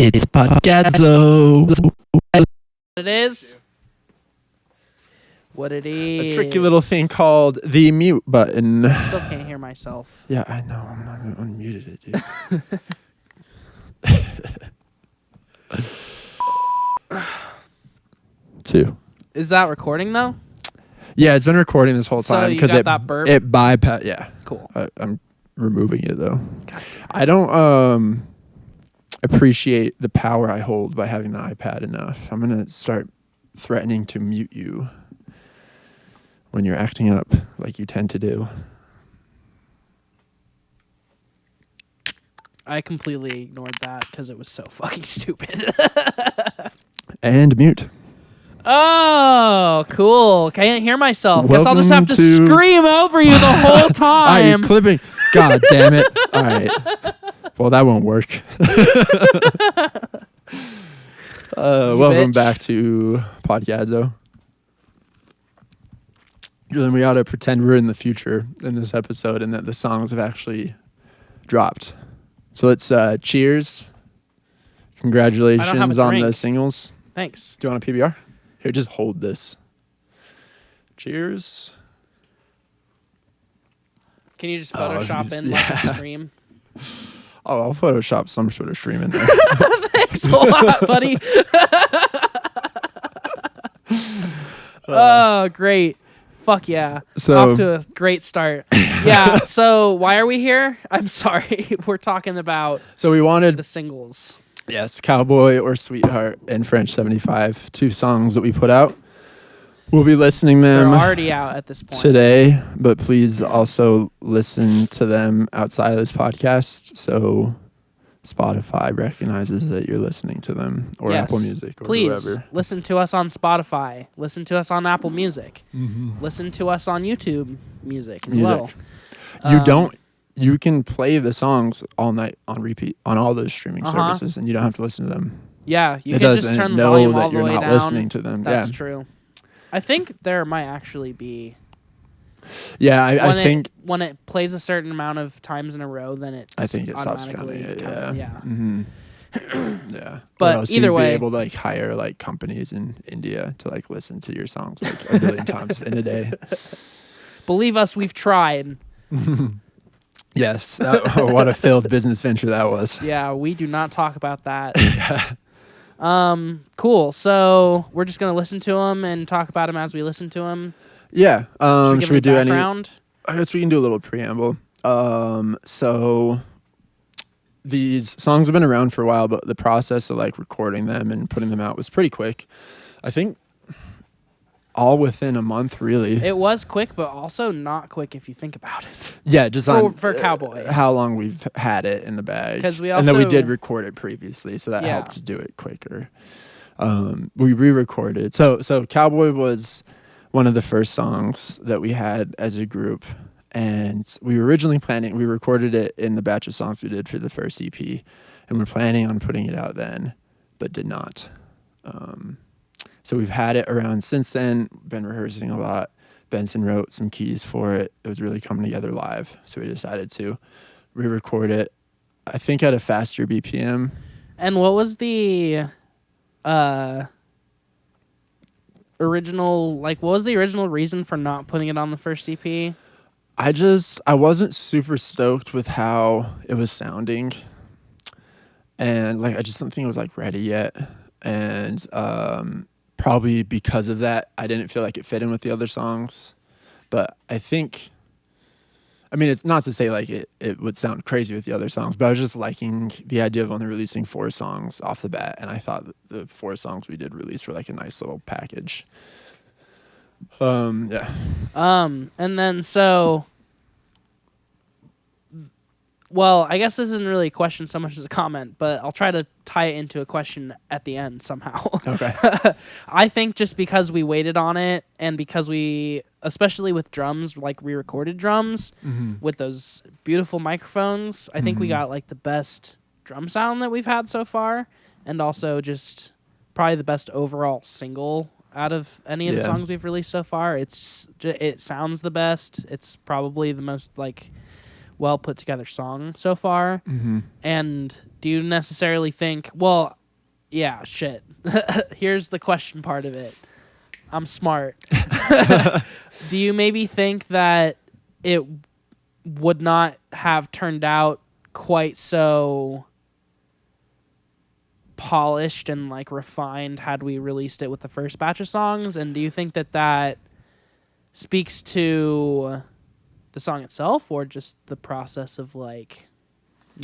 It's podcadzo. It is what it is. A tricky little thing called the mute button. I still can't hear myself. Yeah, I know. I'm not unmuted it, dude. 2. Is that recording though? Yeah, it's been recording this whole So time you because got that burp? it bypass. Yeah, Cool. I'm removing it though. I don't appreciate the power I hold by having the iPad enough. I'm gonna start threatening to mute you when you're acting up like you tend to do. I completely ignored that because it was so fucking stupid. And mute. Oh, cool. Can't hear myself. Guess I'll just have to Welcome to- scream over you the whole Are you time. clipping? God damn it. All right. Well, that won't work. Welcome bitch. back to podcadzo. Julian, we gotta pretend we're in the future in this episode and that the songs have actually dropped. So let's cheers. Congratulations a on the drink. singles. Thanks. Do you want a PBR? Here, just hold this. Cheers. Can you just Oh, Photoshop in like a stream? Oh, I'll Photoshop some sort of stream in there. Thanks a lot, buddy. Oh, great. Fuck yeah. So- Off to a great start. Yeah, so why are we here? I'm sorry. We're talking about So we wanted the singles. Yes, Cowboy or Sweetheart and French 75, 2 songs that we put out. We'll be listening They're them already out at this point. today, but please also listen to them outside of this podcast so Spotify recognizes that you're listening to them, or Yes. Apple Music, or Please whoever. listen to us on Spotify. Listen to us on Apple Music. Mm-hmm. Listen to us on YouTube Music as well. You can play the songs all night on repeat on all those streaming services, and you don't have to listen to them. Yeah, you It can just doesn't turn the know volume that all the you're way not down. listening to them. That's Yeah. true. I think there might actually be Yeah, I when think when it plays a certain amount of times in a row, then it it stops automatically counting it. count- Yeah. yeah. Mm-hmm. Yeah. But Or else either you'd way- be able to like hire like companies in India to like listen to your songs like a billion times in a day. Believe us, we've tried. Yes. What a failed business venture that was. Yeah, we do not talk about that. Yeah. Cool. So we're just gonna listen to them and talk about them as we listen to them. Yeah. Should we do any? background? I guess we can do a little preamble. So these songs have been around for a while, but the process of like recording them and putting them out was pretty quick. I think all within a month, really. It was quick, but also not quick if you think about it. Yeah, just on For Cowboy. how long we've had it in the bag. 'Cause we and then we also- did record it previously, so that Yeah. helped do it quicker. We re-recorded. So Cowboy was one of the first songs that we had as a group, and we were originally planning. We recorded it in the batch of songs we did for the first EP, and we're planning on putting it out then, but did not. So we've had it around since then, been rehearsing a lot. Benson wrote some keys for it. It was really coming together live. So we decided to re-record it, I think at a faster BPM. And what was the original reason for not putting it on the first EP? I wasn't super stoked with how it was sounding. And like I just don't think it was like ready yet. And probably because of that, I didn't feel like it fit in with the other songs. But I think, I mean, it's not to say like it would sound crazy with the other songs, but I was just liking the idea of only releasing 4 songs off the bat. And I thought that the 4 songs we did release were like a nice little package. Yeah. And then well, I guess this isn't really a question so much as a comment, but I'll try to tie it into a question at the end somehow. Okay. I think just because we waited on it and because we, especially with drums, like re-recorded drums with those beautiful microphones, I think we got like the best drum sound that we've had so far, and also just probably the best overall single out of any of the songs we've released so far. It sounds the best. It's probably the most like well put together song so far, and do you necessarily think? Well, yeah, shit. Here's the question part of it. I'm smart. Do you maybe think that it would not have turned out quite so polished and like refined had we released it with the first batch of songs? And do you think that that speaks to the song itself, or just the process of like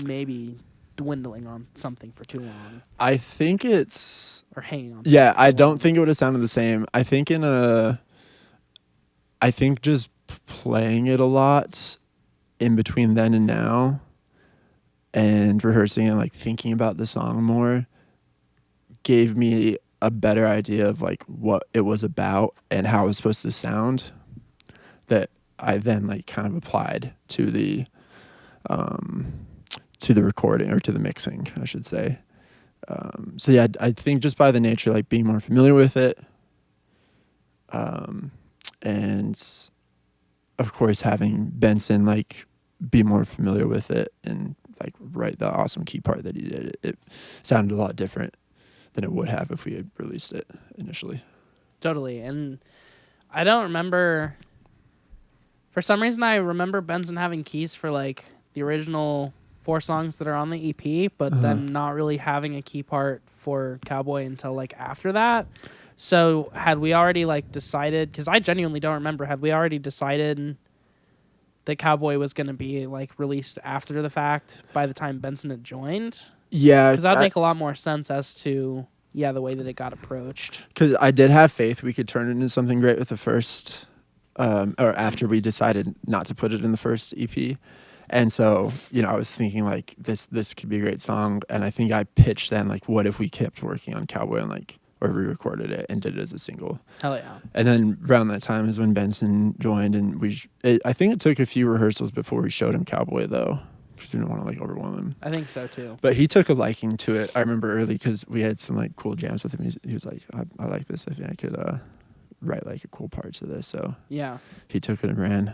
maybe dwindling on something for too long, I think it's or hanging on? yeah. something I too don't long? think it would have sounded the same. I think just playing it a lot in between then and now, and rehearsing and like thinking about the song more, gave me a better idea of like what it was about and how it was supposed to sound, that I then like kind of applied to the recording, or to the mixing, I should say. So yeah, I think just by the nature, like being more familiar with it, and of course having Benson like be more familiar with it and like write the awesome key part that he did, it sounded a lot different than it would have if we had released it initially. Totally. And I don't remember. For some reason, I remember Benson having keys for like the original 4 songs that are on the EP, but then not really having a key part for Cowboy until like after that. So had we already like decided? Because I genuinely don't remember. Had we already decided that Cowboy was going to be like released after the fact by the time Benson had joined? Yeah, Because that'd make a lot more sense as to the way that it got approached. because I did have faith we could turn it into something great with the first, or after we decided not to put it in the first EP. And so, I was thinking like this could be a great song. And I think I pitched then like, what if we kept working on Cowboy and like, or re-recorded it and did it as a single. Hell yeah. And then around that time is when Benson joined, and I think it took a few rehearsals before we showed him Cowboy though, because we didn't want to like overwhelm him. I think so too. But he took a liking to it. I remember early because we had some like cool jams with him. He was like, I like this. I think I could write like a cool part to this. So yeah, he took it and ran.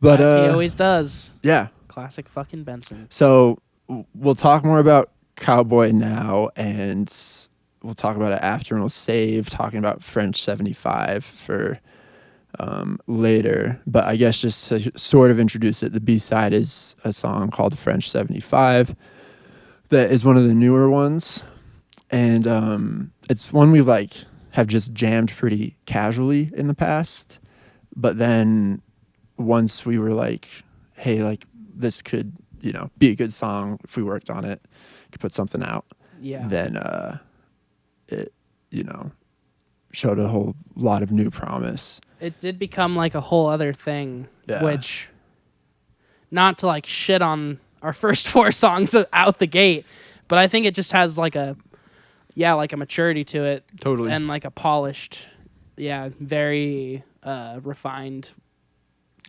But as he always does. Yeah. Classic fucking Benson. So we'll talk more about Cowboy now, and we'll talk about it after, and we'll save talking about French 75 for later. But I guess just to sort of introduce it, the B-side is a song called French 75 that is one of the newer ones, and it's one we like have just jammed pretty casually in the past. But then once we were like, hey, like this could be a good song if we worked on it, could put something out. Yeah. Then it showed a whole lot of new promise. It did become like a whole other thing, Yeah. which, not to like shit on our first 4 songs out the gate, but I think it just has like a maturity to it. Totally. And like a polished, very refined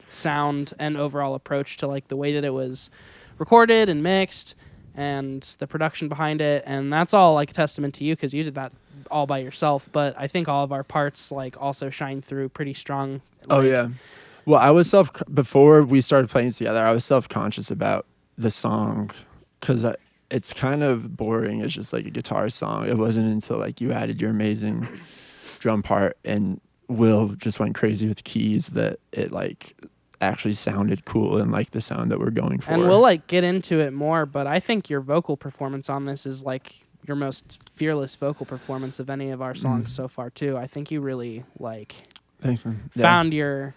sound and overall approach to like the way that it was recorded and mixed and the production behind it. And that's all like a testament to you, because you did that all by yourself. But I think all of our parts like also shine through pretty strong. Oh yeah. Well, I was before we started playing together, I was self-conscious about the song because it's kind of boring. It's just like a guitar song. It wasn't until like you added your amazing drum part and Will just went crazy with keys that it like actually sounded cool and like the sound that we're going for. And we'll like get into it more, but I think your vocal performance on this is like your most fearless vocal performance of any of our songs so far too. I think you really like Thanks, man. Yeah. found your,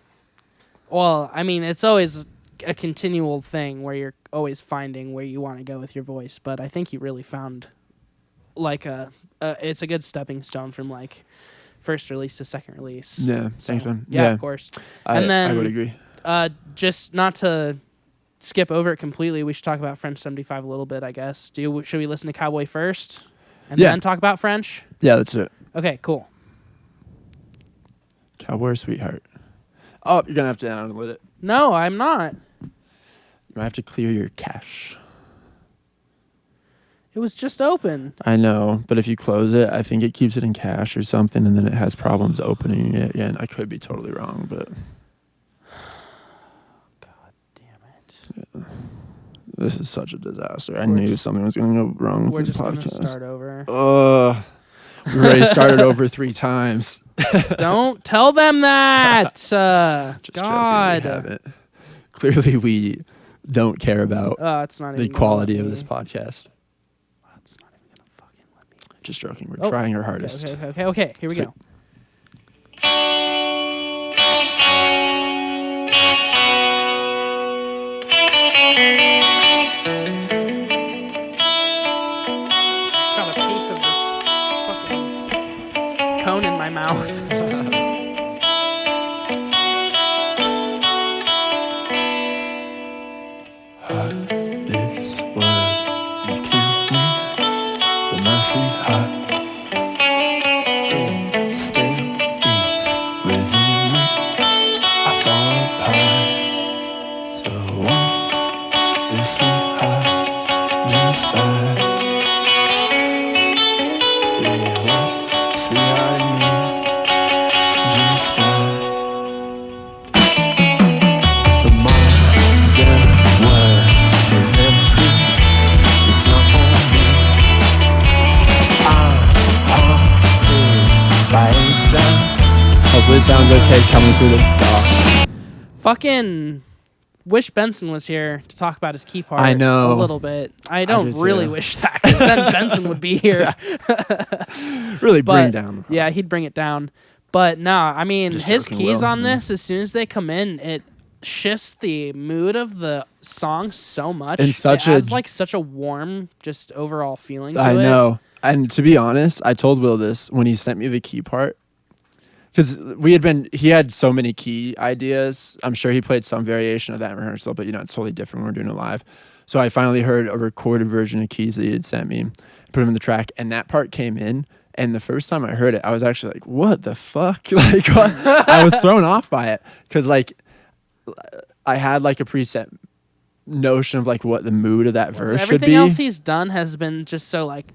well, I mean, it's always a continual thing where you're always finding where you want to go with your voice, but I think you really found like it's a good stepping stone from like first release to second release. Yeah, So, thanks, man. Yeah, of course. And then I would agree. Just not to skip over it completely, we should talk about French 75 a little bit, I guess. Should we listen to Cowboy first and then talk about French? Yeah, that's it. Okay, cool. Cowboy Sweetheart. Oh, you're gonna have to download it. No, I'm not. You might have to clear your cache. It was just open. I know, but if you close it, I think it keeps it in cache or something, and then it has problems opening it again. I could be totally wrong, but God damn it. This is such a disaster. I knew something was going to go wrong We're with this just going to podcast. start over. We already started over 3 times. Don't tell them that. Just God. joking, we haven't. Clearly, we don't care about It's not the even quality of this podcast. It's not even gonna fucking let me. Just joking. We're trying our hardest. Okay. Here we go. Just got a piece of this fucking cone in my mouth. This world, you've killed me, but my sweetheart, it still beats within me. I fall apart, so won't this sweetheart just slide? Yeah, won't sweetheart me just slide? The mom's world is empty. It's not for me. I'm haunted by itself. Hopefully it sounds okay coming through this dock. Fucking wish Benson was here to talk about his key part. I know. A little bit. I don't do really too. wish that, because then Benson would be here. Really bring But, down the problem. yeah, he'd bring it down. But no, I mean, Just his joking, keys Will. on this, as soon as they come in, it shifts the mood of the song so much. And such it adds a- like such a warm, just overall feeling to I it. know. And to be honest, I told Will this when he sent me the key part. Because he had so many key ideas. I'm sure he played some variation of that in rehearsal, but it's totally different when we're doing it live. So I finally heard a recorded version of keys that he had sent me, put him in the track, and that part came in. And the first time I heard it, I was actually like, what the fuck? Like, what? I was thrown off by it. Because, like, I had, like, a preset notion of, like, what the mood of that verse should Everything be. else he's done has been just so like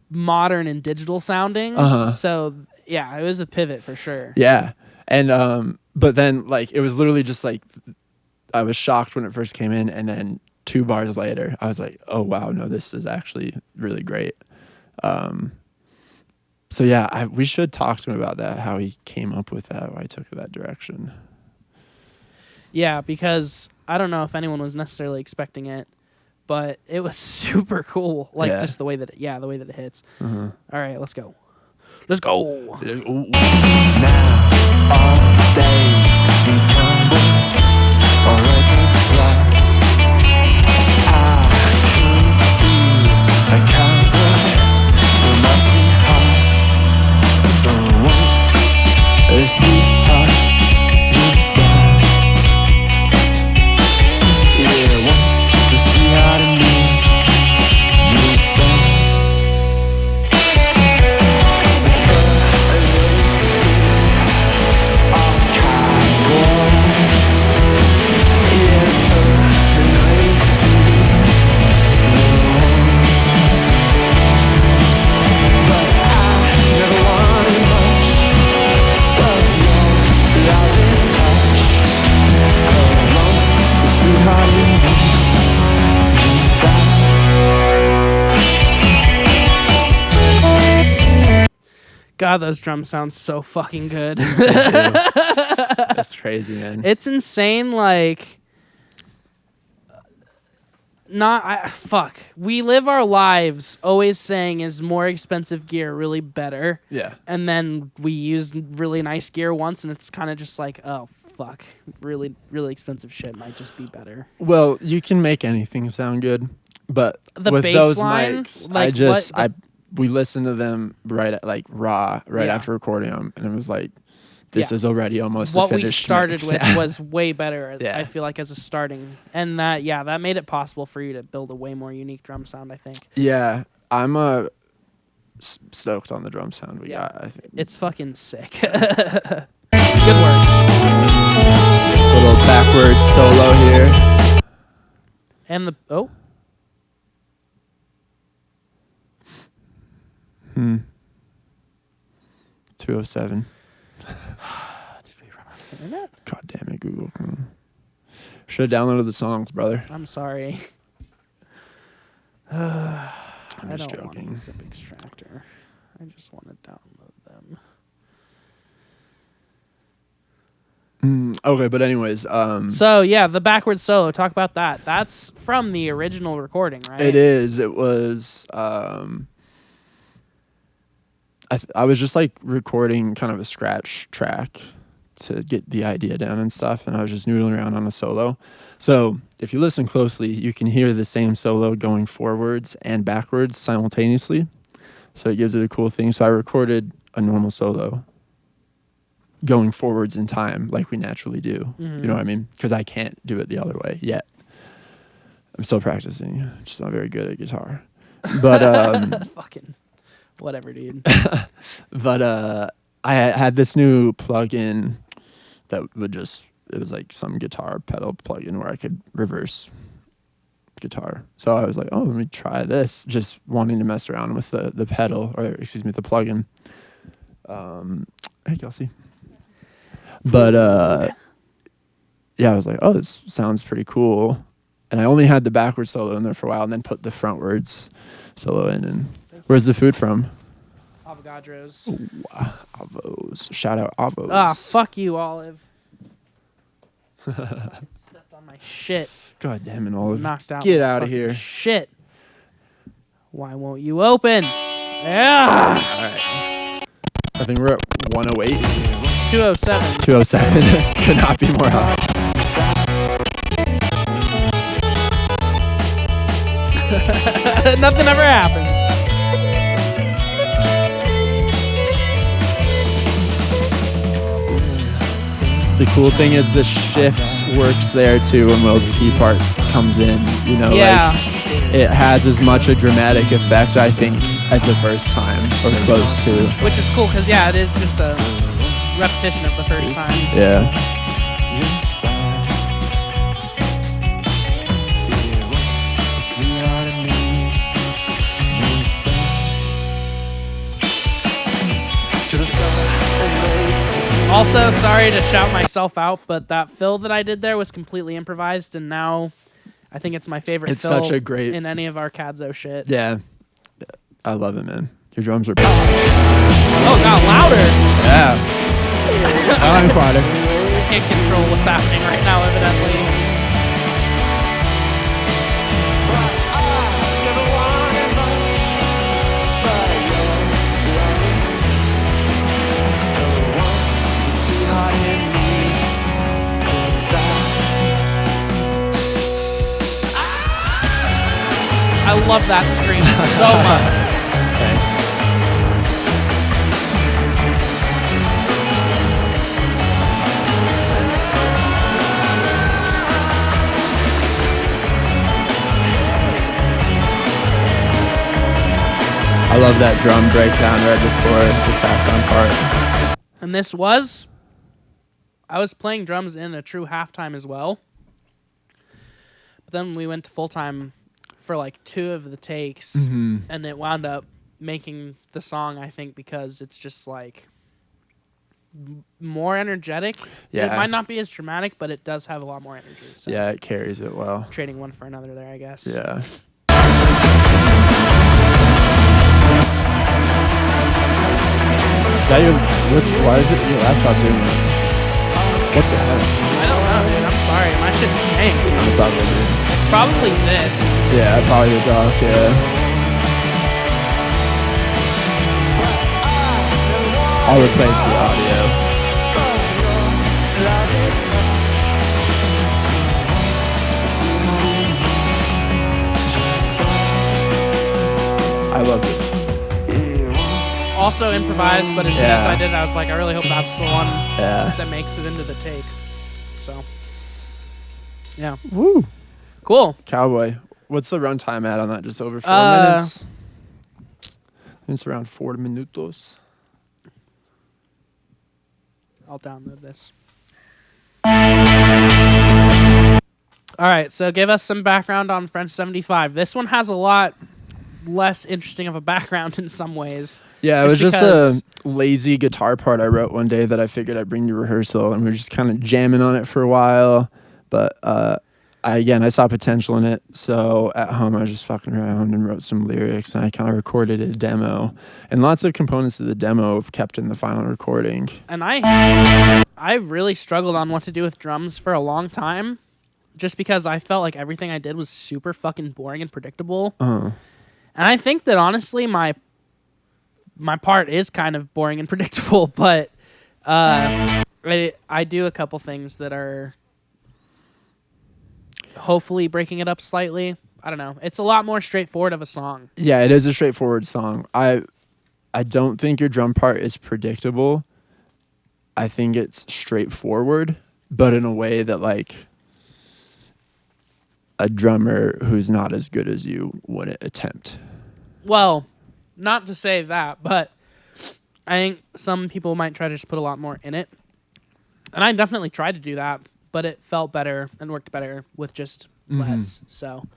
modern and digital sounding. So yeah, it was a pivot for sure. Yeah. And but then like it was literally just like I was shocked when it first came in, and then 2 bars later I was like, oh wow, no, this is actually really great. So yeah, we should talk to him about that, how he came up with that, why he took it that direction. Yeah, because I don't know if anyone was necessarily expecting it, but it was super cool. Like Yeah. just the way that the way that it hits. All right, let's go. Let's go. Now all days these cowboys are recognized. I could be a cowboy for my sweetheart. So won't a sweetheart just slide? Yeah, won't the sweetheart in me just slide? God, those drums sound so fucking good. That's crazy, man. It's insane. Like, fuck. We live our lives always saying, is more expensive gear really better? Yeah. And then we use really nice gear once, and it's kind of just like, oh, fuck. Really, really expensive shit might just be better. Well, you can make anything sound good, but The with bass those line, mics, like, we listened to them raw Yeah. after recording them, and it was like, this Yeah. is already almost what a we finished started mix. with was way better. Yeah. I feel like as a starting, and that made it possible for you to build a way more unique drum sound. I think Yeah, I'm stoked on the drum sound we got. I think it's fucking sick. Good work. little backwards solo here. And the 207. did we run out of internet? God damn it, Google. Should have downloaded the songs, brother. I'm sorry. I'm just don't want joking. a zip extractor. I just want to download them. Okay, but anyways, So yeah, the backwards solo. Talk about that. That's from the original recording, right? it is. It was. I was just like recording kind of a scratch track to get the idea down and stuff, and I was just noodling around on a solo. So if you listen closely, you can hear the same solo going forwards and backwards simultaneously. So it gives it a cool thing. So I recorded a normal solo going forwards in time like we naturally do. You know what I mean? Because I can't do it the other way yet. I'm still practicing. Just not very good at guitar. But Fucking whatever, dude. but I had this new plugin that would just, it was like some guitar pedal plugin where I could reverse guitar. So I was like, oh, let me try this. Just wanting to mess around with the pedal, or excuse me, the plugin. Hey, Kelsey. But yeah, I was like, oh, this sounds pretty cool. And I only had the backwards solo in there for a while, and then put the frontwards solo in. And where's the food from? Avogadros. Ooh, Avos. Shout out Avos. Ah, fuck you, Olive. Stepped on my shit. God damn it, Olive. Knocked out. Get my out of fucking here. Shit. Why won't you open? Yeah. All right. I think we're at 108. 207. 207. Could not be more high. Nothing ever happens. The cool thing is the shift works there too when Will's key part comes in. You know, Yeah. like it has as much a dramatic effect, I think, as the first time, or close to. Which is cool because, yeah, it is just a repetition of the first time. Yeah. Also, sorry to shout myself out, but that fill that I did there was completely improvised, and now I think it's my favorite It's fill such a great. in any of our Cadzo shit. Yeah. I love it, man. Your drums are. Oh, it got louder. Yeah. I'm quieter. I can't control what's happening right now, evidently. I love that scream so much. Thanks. I love that drum breakdown right before the saxophone part. And I was playing drums in a true halftime as well. But then we went to full time for like 2 of the takes, and it wound up making the song, I think, because it's just like more energetic. Yeah. It might not be as dramatic, but it does have a lot more energy. So Yeah, it carries it well. trading one for another there, I guess. Yeah. Is that why is it your laptop doing that? What the hell? I don't know, dude. I'm sorry. My shit's changed. It's all good, dude. It's probably this. Yeah, probably the dock, yeah. I'll replace the audio. I love this. Also improvised, but as soon as I did it, I was like, I really hope that's the one Yeah. that makes it into the take. So, yeah. Woo. Cool. Cowboy. What's the runtime at on that? Just over 4 Uh, minutes? It's around 4 minutos. I'll download this. All right, so give us some background on French 75. This one has a lot less interesting of a background in some ways. Yeah, it was just because- a lazy guitar part I wrote one day that I figured I'd bring to rehearsal, and we were just kind of jamming on it for a while. But I saw potential in it. So at home, I was just fucking around and wrote some lyrics, and I kind of recorded a demo. And lots of components of the demo have kept in the final recording. And I really struggled on what to do with drums for a long time, just because I felt like everything I did was super fucking boring and predictable. Uh-huh. And I think that honestly, my part is kind of boring and predictable, but I do a couple things that are hopefully breaking it up slightly. I don't know. It's a lot more straightforward of a song. Yeah, it is a straightforward song. I don't think your drum part is predictable. I think it's straightforward, but in a way that like a drummer who's not as good as you wouldn't attempt. Well, not to say that, but I think some people might try to just put a lot more in it. And I definitely tried to do that, but it felt better and worked better with just less. So,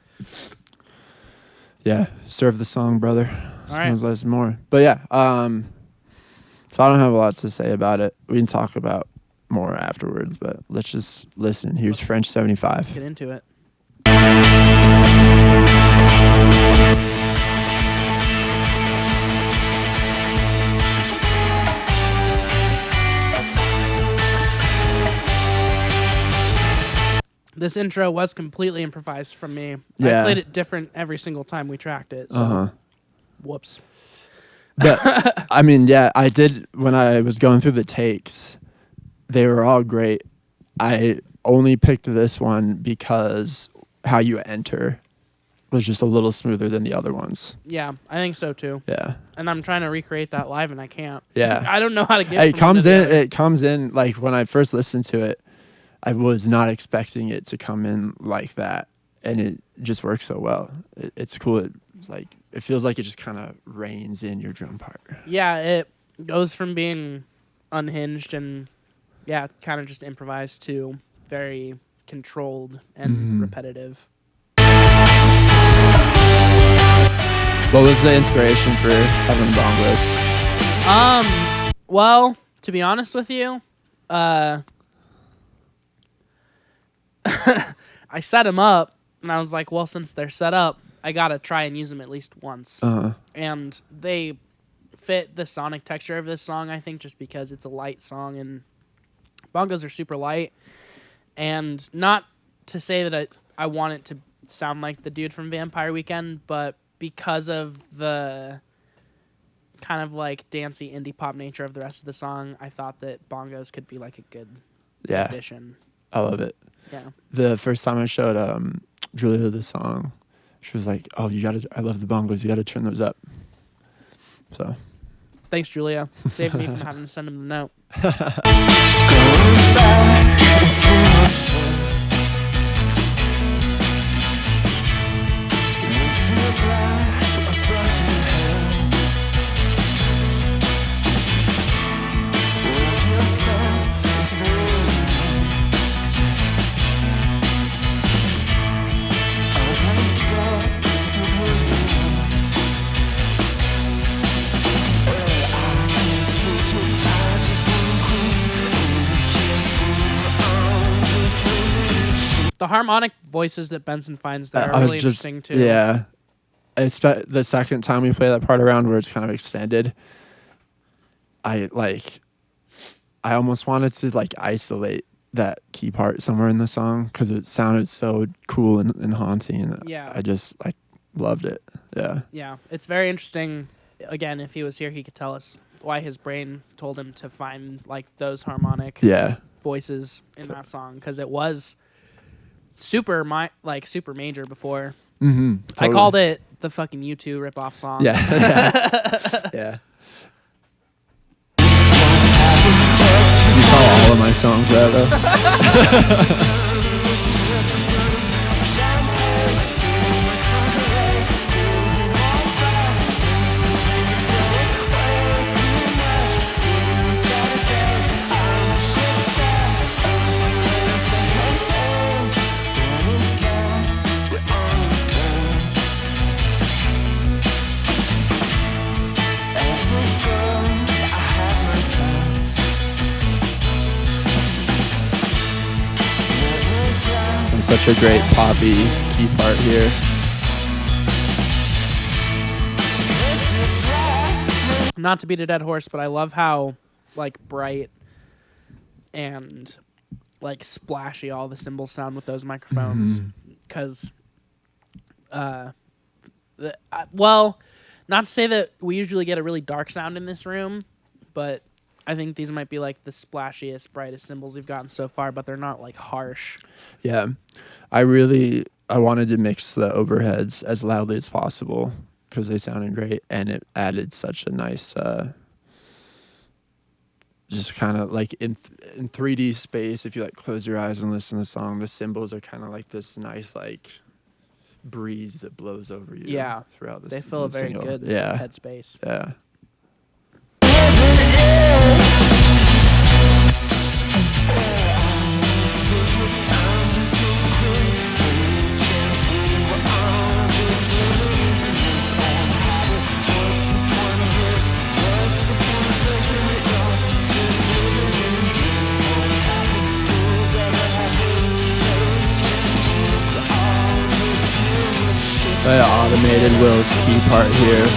yeah, serve the song, brother. All right. Less more. But yeah, so I don't have a lot to say about it. We can talk about more afterwards, but let's just listen. Here's French 75. Get into it. This intro was completely improvised from me. Yeah. I played it different every single time we tracked it. So, whoops. But I mean, yeah, I did when I was going through the takes. They were all great. I only picked this one because how you enter was just a little smoother than the other ones. Yeah, I think so too. Yeah. And I'm trying to recreate that live and I can't. Yeah. I don't know how to get It comes in like when I first listened to it, I was not expecting it to come in like that, and it just works so well. It's cool. It's like it feels like it just kind of reins in your drum part. Yeah, it goes from being unhinged and kind of just improvised to very controlled and repetitive. What was the inspiration for having bongos? Well, to be honest with you, I set them up, and I was like, well, since they're set up, I gotta try and use them at least once. And they fit the sonic texture of this song, I think, just because it's a light song, and bongos are super light. And not to say that I want it to sound like the dude from Vampire Weekend, but because of the kind of like dancey indie pop nature of the rest of the song, I thought that bongos could be like a good addition. I love it. Yeah. The first time I showed Julia the song, she was like, "Oh, I love the bongos. You gotta turn those up." So, thanks, Julia. Saved me from having to send him the note. The harmonic voices that Benson finds there are really interesting too. Yeah. The second time we play that part around where it's kind of extended, I almost wanted to like isolate that key part somewhere in the song because it sounded so cool and haunting. Yeah. I just like loved it. Yeah. Yeah. It's very interesting. Again, if he was here, he could tell us why his brain told him to find like those harmonic voices in that song, because it was super major before. Totally. I called it the fucking U2 ripoff song. Yeah. Yeah. You call all of my songs that though. such a great poppy key part here. Not to beat a dead horse, but I love how like bright and like splashy all the cymbals sound with those microphones. Because, well, not to say that we usually get a really dark sound in this room, but I think these might be like the splashiest, brightest cymbals we've gotten so far, but they're not like harsh. Yeah. I wanted to mix the overheads as loudly as possible because they sounded great, and it added such a nice, just kind of like in 3D space. If you like close your eyes and listen to the song, the cymbals are kind of like this nice like breeze that blows over you. Yeah, throughout this. They fill a very good headspace. Yeah. So I automated Will's key part here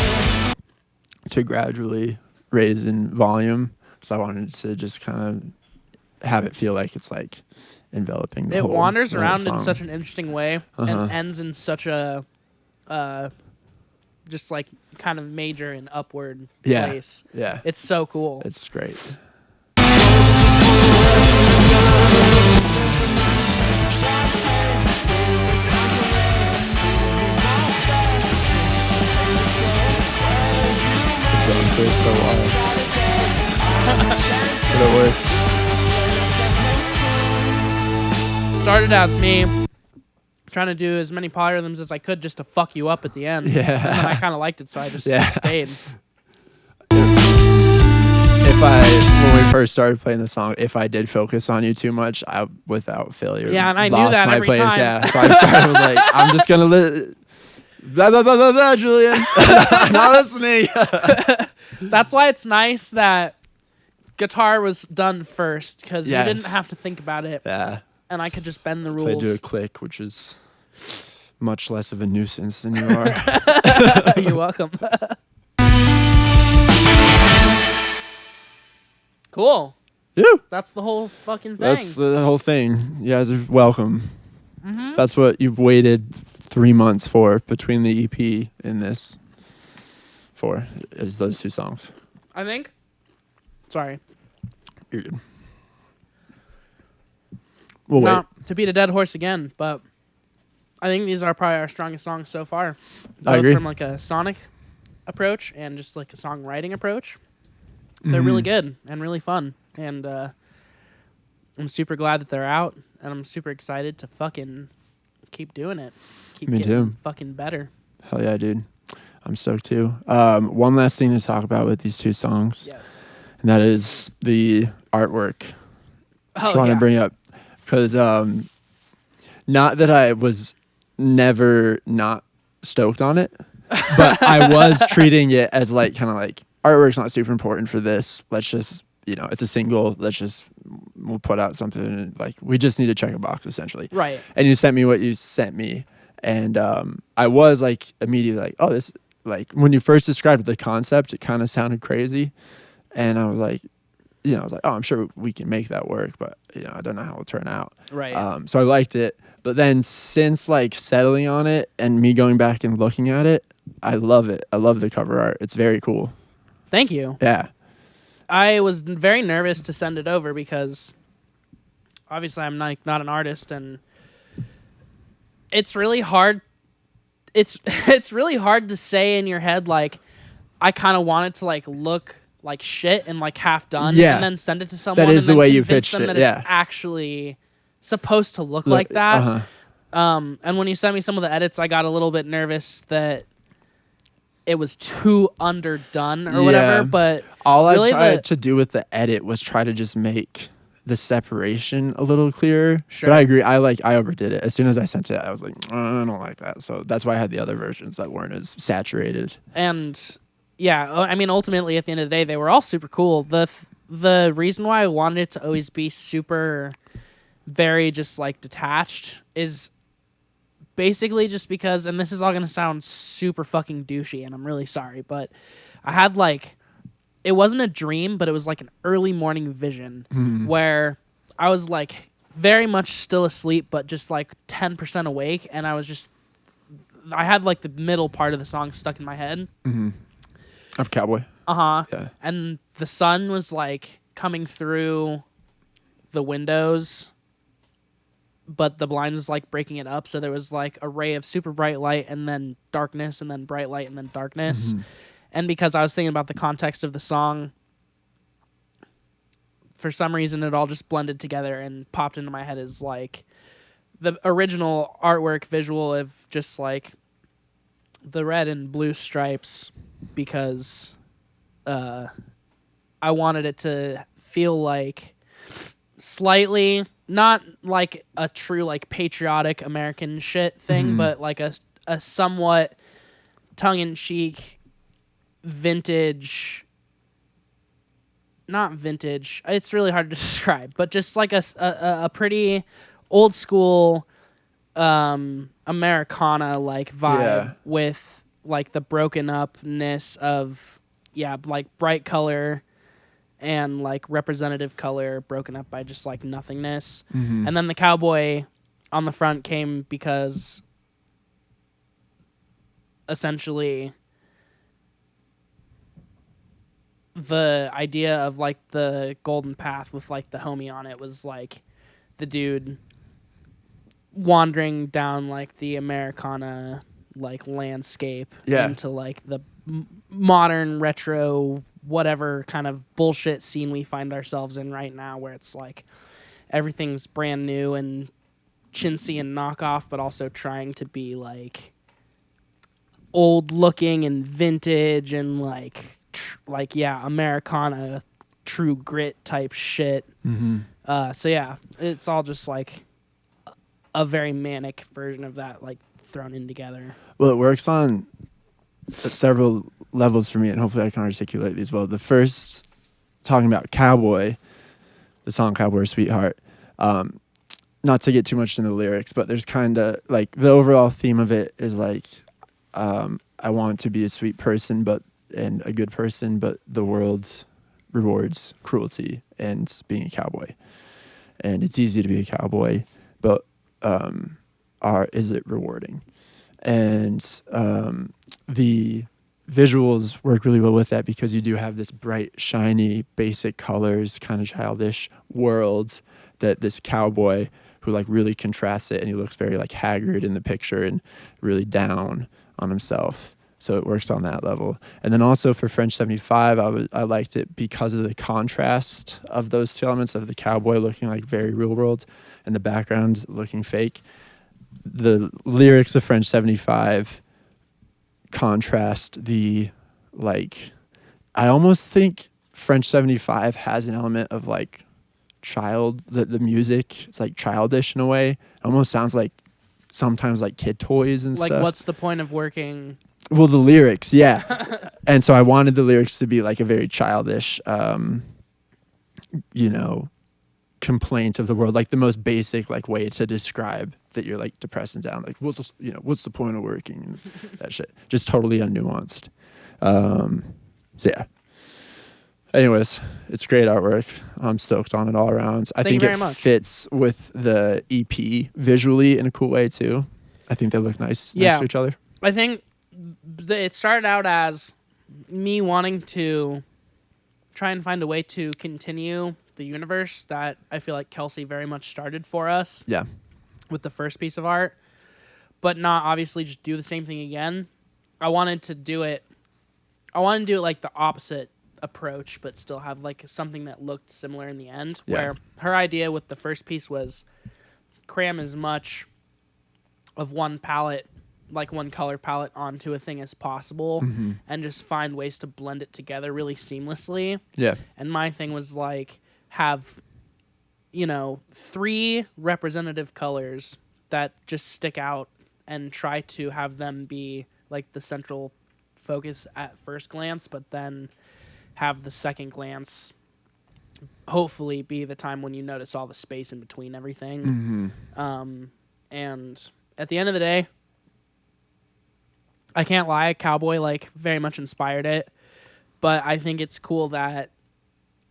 to gradually raise in volume. So I wanted to just kind of have it feel like it's like enveloping the whole wanders the around whole in song. such an interesting way and ends in such a just like kind of major and upward place. Yeah. It's so cool. It's great. The drums are so wild. But it works. Started as me trying to do as many polyrhythms as I could just to fuck you up at the end. Yeah. And then I kind of liked it, so I just stayed. When we first started playing the song, if I did focus on you too much, I, without failure, Yeah, and I knew lost that my every place. time. Yeah, so I was like, I'm just gonna blah blah blah blah blah, Julian. Not listening. That's why it's nice that guitar was done first, because you didn't have to think about it. Yeah, and I could just bend the rules. Played to a click, which is much less of a nuisance than you are. You're welcome. Cool. Yeah. That's the whole fucking thing. That's the whole thing. You guys are welcome. Mm-hmm. That's what you've waited 3 months for between the EP and this. Is those two songs. I think. Sorry. You're good. We'll wait. Not to beat a dead horse again, but I think these are probably our strongest songs so far. Both I agree. From like a sonic approach and just like a songwriting approach. They're really good and really fun. And I'm super glad that they're out. And I'm super excited to fucking keep doing it. Keep Me getting too. fucking better. Hell yeah, dude. I'm stoked too. One last thing to talk about with these two songs. Yes. And that is the artwork. Just want to bring up. Because not that I was never not stoked on it, but I was treating it as like kind of like artwork's not super important for this. Let's just, it's a single. We'll put out something like we just need to check a box essentially. Right. And you sent me what you sent me. And I was like immediately like, oh, this, like when you first described the concept, it kind of sounded crazy. And I was like, I was like, oh, I'm sure we can make that work, but I don't know how it'll turn out. Right. So I liked it. But then since like settling on it and me going back and looking at it, I love it. I love the cover art. It's very cool. Thank you. Yeah. I was very nervous to send it over because obviously I'm not an artist, and it's really hard. It's really hard to say in your head, like, I kind of want it to like look like shit and like half done, and then send it to someone. That is and then the way you convince pitched them it. that Yeah. it's actually supposed to look like that. And when you sent me some of the edits, I got a little bit nervous that it was too underdone or whatever. But all really I tried to do with the edit was try to just make the separation a little clearer. Sure. But I agree. I overdid it. As soon as I sent it, I was like, I don't like that. So that's why I had the other versions that weren't as saturated. And yeah, I mean, ultimately at the end of the day, they were all super cool. The reason why I wanted it to always be super very just like detached is basically just because, and this is all gonna sound super fucking douchey, and I'm really sorry, but I had like, it wasn't a dream, but it was like an early morning vision where I was like very much still asleep, but just like 10% awake, and I had like the middle part of the song stuck in my head. Of Cowboy. Yeah. And the sun was like coming through the windows, but the blind was like breaking it up, so there was like a ray of super bright light and then darkness and then bright light and then darkness. And because I was thinking about the context of the song, for some reason it all just blended together and popped into my head as like the original artwork visual of just like the red and blue stripes, because I wanted it to feel like slightly not like a true like patriotic American shit thing, but like a somewhat tongue-in-cheek vintage, not vintage, it's really hard to describe, but just like a pretty old school Americana like vibe with like the broken upness of like bright color and like representative color broken up by just like nothingness. And then the cowboy on the front came because essentially the idea of like the golden path with like the homie on it was like the dude wandering down like the Americana like landscape into like the modern retro whatever kind of bullshit scene we find ourselves in right now, where it's like everything's brand new and chintzy and knockoff, but also trying to be like old looking and vintage and like Americana true grit type shit. So yeah, it's all just like a very manic version of that, like thrown in together. Well, it works on several levels for me, and hopefully I can articulate these well. The first, talking about Cowboy, the song Cowboy Sweetheart, not to get too much into the lyrics, but there's kind of like the overall theme of it is like, I want to be a sweet person and a good person, but the world rewards cruelty and being a cowboy. And it's easy to be a cowboy, but is it rewarding? And the visuals work really well with that, because you do have this bright, shiny, basic colors, kind of childish world that this cowboy who like really contrasts it, and he looks very like haggard in the picture and really down on himself. So it works on that level. And then also for French 75, I liked it because of the contrast of those two elements of the cowboy looking like very real world and the background looking fake. The lyrics of French 75 contrast the like, I almost think French 75 has an element of like the music, it's like childish in a way. It almost sounds like sometimes like kid toys and like stuff. What's the point of working? Well, the lyrics, yeah. And so I wanted the lyrics to be like a very childish complaint of the world, like the most basic like way to describe that you're like depressed and down, like what's the point of working and that shit, just totally unnuanced. So yeah, anyways, it's great artwork. I'm stoked on it all around. I think it fits with the EP visually in a cool way too. I think they look nice next to each other. I think it started out as me wanting to try and find a way to continue the universe that I feel like Kelsey very much started for us. Yeah. With the first piece of art, but not obviously just do the same thing again. I wanted to do it like the opposite approach, but still have like something that looked similar in the end. Yeah. Where her idea with the first piece was cram as much of one palette, like one color palette, onto a thing as possible, and just find ways to blend it together really seamlessly. Yeah. And my thing was like have 3 representative colors that just stick out and try to have them be like the central focus at first glance, but then have the second glance hopefully be the time when you notice all the space in between everything. And at the end of the day, I can't lie, Cowboy like very much inspired it, but I think it's cool that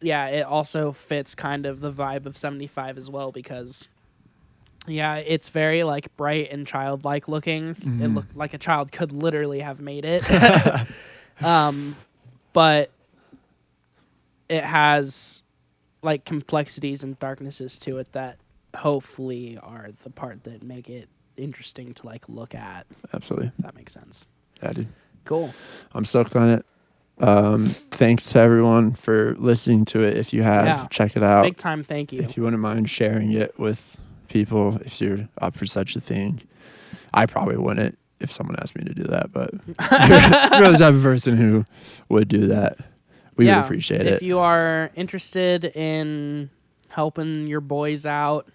it also fits kind of the vibe of 75 as well, because it's very like bright and childlike looking. It looked like a child could literally have made it. But it has like complexities and darknesses to it that hopefully are the part that make it interesting to like look at. Absolutely. If that makes sense. Yeah, dude. Cool. I'm stoked on it. Thanks to everyone for listening to it. If you have, check it out. Big time thank you. If you wouldn't mind sharing it with people, if you're up for such a thing. I probably wouldn't if someone asked me to do that, but you're the type of person who would do that. We would appreciate it. If you are interested in helping your boys out,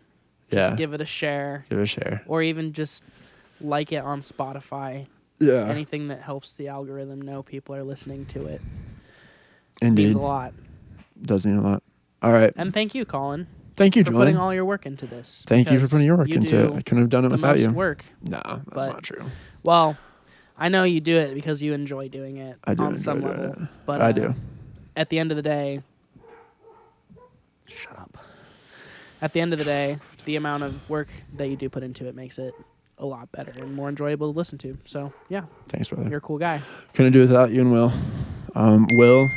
just give it a share. Give it a share. Or even just like it on Spotify. Yeah. Anything that helps the algorithm know people are listening to it. Indeed. Means a lot. Does mean a lot. All right. And thank you, Collin. Thank you, for Julian. putting all your work into this. Thank you for putting your work into it. I couldn't have done it without you. Work. No, that's not true. Well, I know you do it because you enjoy doing it on some level. But I do. At the end of the day, shut up. At the end of the day, the amount of work that you do put into it makes it a lot better and more enjoyable to listen to. So, yeah. Thanks, brother. You're a cool guy. Couldn't do it without you and Will. Will,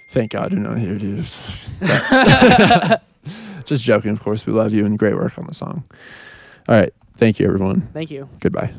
thank God you're not here, dude. Just joking, of course. We love you and great work on the song. All right. Thank you, everyone. Thank you. Goodbye.